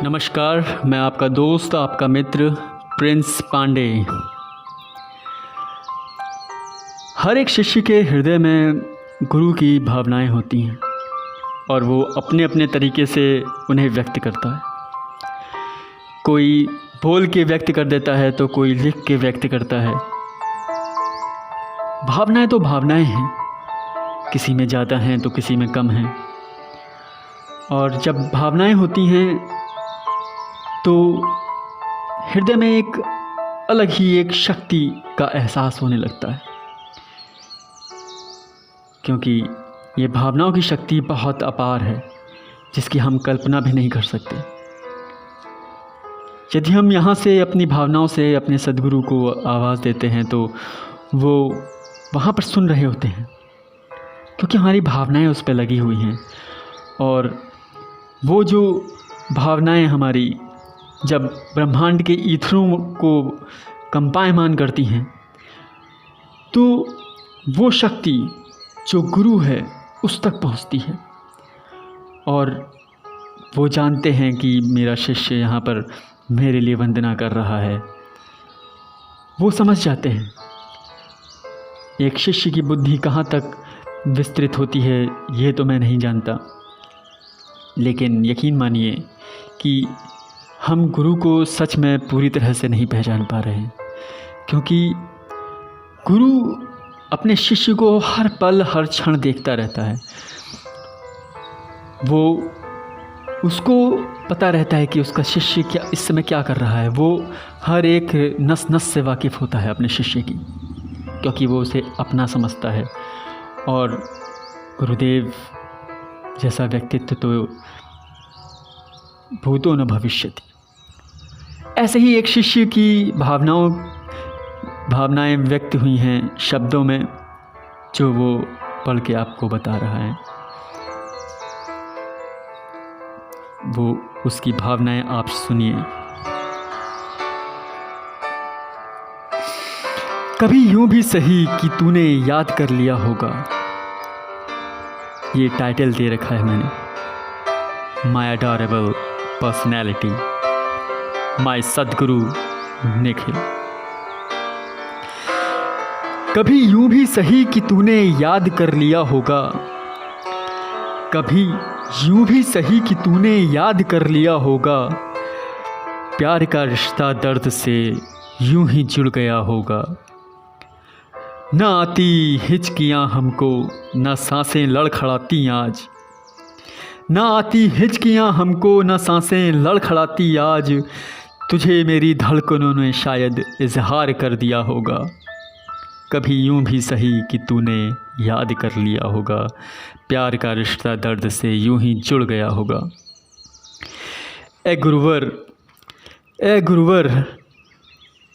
नमस्कार, मैं आपका दोस्त, आपका मित्र प्रिंस पांडे। हर एक शिष्य के हृदय में गुरु की भावनाएं होती हैं और वो अपने अपने तरीके से उन्हें व्यक्त करता है। कोई बोल के व्यक्त कर देता है तो कोई लिख के व्यक्त करता है। भावनाएं तो भावनाएं हैं, किसी में ज़्यादा हैं तो किसी में कम हैं। और जब भावनाएं होती हैं तो हृदय में एक अलग ही एक शक्ति का एहसास होने लगता है, क्योंकि ये भावनाओं की शक्ति बहुत अपार है, जिसकी हम कल्पना भी नहीं कर सकते। यदि हम यहाँ से अपनी भावनाओं से अपने सद्गुरु को आवाज़ देते हैं तो वो वहाँ पर सुन रहे होते हैं, क्योंकि हमारी भावनाएं उस पर लगी हुई हैं। और वो जो भावनाएं हमारी जब ब्रह्मांड के ईथरों को कंपायमान करती हैं तो वो शक्ति जो गुरु है उस तक पहुंचती है। और वो जानते हैं कि मेरा शिष्य यहाँ पर मेरे लिए वंदना कर रहा है। वो समझ जाते हैं। एक शिष्य की बुद्धि कहाँ तक विस्तृत होती है ये तो मैं नहीं जानता, लेकिन यकीन मानिए कि हम गुरु को सच में पूरी तरह से नहीं पहचान पा रहे हैं, क्योंकि गुरु अपने शिष्य को हर पल हर क्षण देखता रहता है। वो उसको पता रहता है कि उसका शिष्य क्या इस समय क्या कर रहा है। वो हर एक नस नस से वाकिफ़ होता है अपने शिष्य की, क्योंकि वो उसे अपना समझता है। और गुरुदेव जैसा व्यक्तित्व तो भूतो न भविष्यति। ऐसे ही एक शिष्य की भावनाएं व्यक्त हुई हैं शब्दों में, जो वो पढ़ के आपको बता रहा है। वो उसकी भावनाएं आप सुनिए। कभी यूं भी सही कि तूने याद कर लिया होगा। ये टाइटल दे रखा है मैंने, माय अडोरेबल पर्सनैलिटी, माय सद्गुरु निखिल। कभी यूं भी सही कि तूने याद कर लिया होगा। कभी यूं भी सही कि तूने याद कर लिया होगा। प्यार का रिश्ता दर्द से यूं ही जुड़ गया होगा। न आती हिचकियाँ हमको, न सांसें लड़खड़ाती आज। न आती हिचकियाँ हमको, न सांसें लड़खड़ाती आज। तुझे मेरी धड़कनों ने शायद इजहार कर दिया होगा। कभी यूं भी सही कि तूने याद कर लिया होगा। प्यार का रिश्ता दर्द से यूं ही जुड़ गया होगा। ए गुरुवर,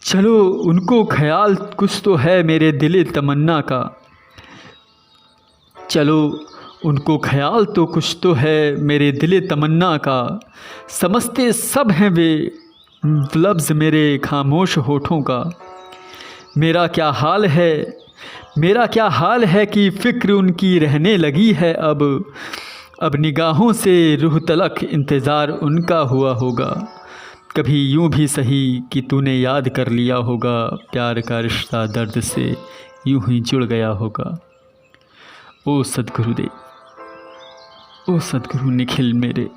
चलो उनको ख्याल कुछ तो है मेरे दिल तमन्ना का। चलो उनको ख्याल तो कुछ तो है मेरे दिल तमन्ना का। समझते सब हैं वे लफ्ज़ मेरे खामोश होठों का। मेरा क्या हाल है कि फ़िक्र उनकी रहने लगी है अब निगाहों से रूह तलक इंतज़ार उनका हुआ होगा। कभी यूं भी सही कि तूने याद कर लिया होगा। प्यार का रिश्ता दर्द से यूं ही जुड़ गया होगा। ओ सद्गुरुदेव, ओ सद्गुरु निखिल मेरे।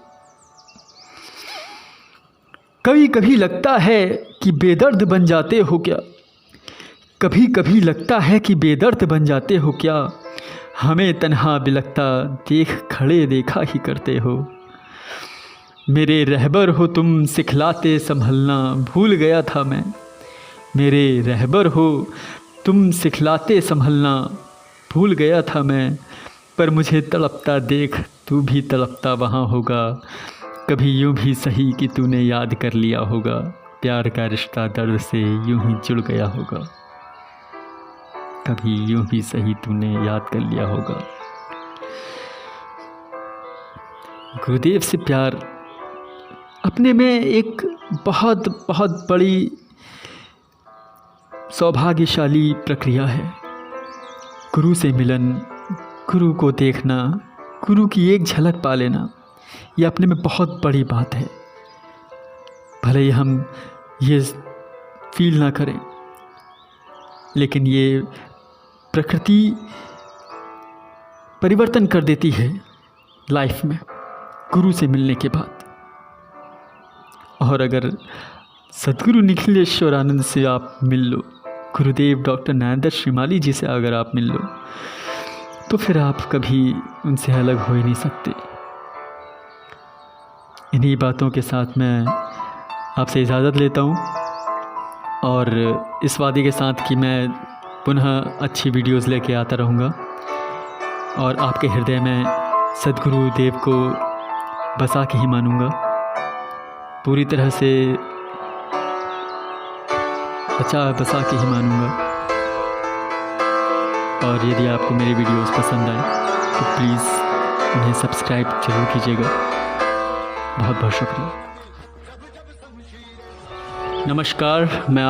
कभी कभी लगता है कि बेदर्द बन जाते हो क्या। कभी कभी लगता है कि बेदर्द बन जाते हो क्या। हमें तन्हा बिलखता देख खड़े देखा ही करते हो। मेरे रहबर हो तुम सिखलाते संभलना भूल गया था मैं। मेरे रहबर हो तुम सिखलाते संभलना भूल गया था मैं। पर मुझे तड़पता देख तू भी तड़पता वहाँ होगा। कभी यूं भी सही कि तूने याद कर लिया होगा। प्यार का रिश्ता दर्द से यूं ही जुड़ गया होगा। कभी यूं भी सही तूने याद कर लिया होगा। गुरुदेव से प्यार अपने में एक बहुत बहुत बड़ी सौभाग्यशाली प्रक्रिया है। गुरु से मिलन, गुरु को देखना, गुरु की एक झलक पा लेना, ये अपने में बहुत बड़ी बात है। भले ही हम ये फील ना करें, लेकिन ये प्रकृति परिवर्तन कर देती है लाइफ में गुरु से मिलने के बाद। और अगर सद्गुरु निखिलेश्वरानंद से आप मिल लो, गुरुदेव डॉक्टर नरेंद्र श्रीमाली जी से अगर आप मिल लो, तो फिर आप कभी उनसे अलग हो ही नहीं सकते। इन्हीं बातों के साथ मैं आपसे इजाज़त लेता हूँ, और इस वादे के साथ कि मैं पुनः अच्छी वीडियोस लेके आता रहूँगा और आपके हृदय में सद्गुरु देव को बसा के ही मानूँगा, पूरी तरह से बसा के ही मानूँगा। और यदि आपको मेरी वीडियोस पसंद आए तो प्लीज़ उन्हें सब्सक्राइब जरूर कीजिएगा। बहुत बहुत शुक्रिया। नमस्कार, मैं आप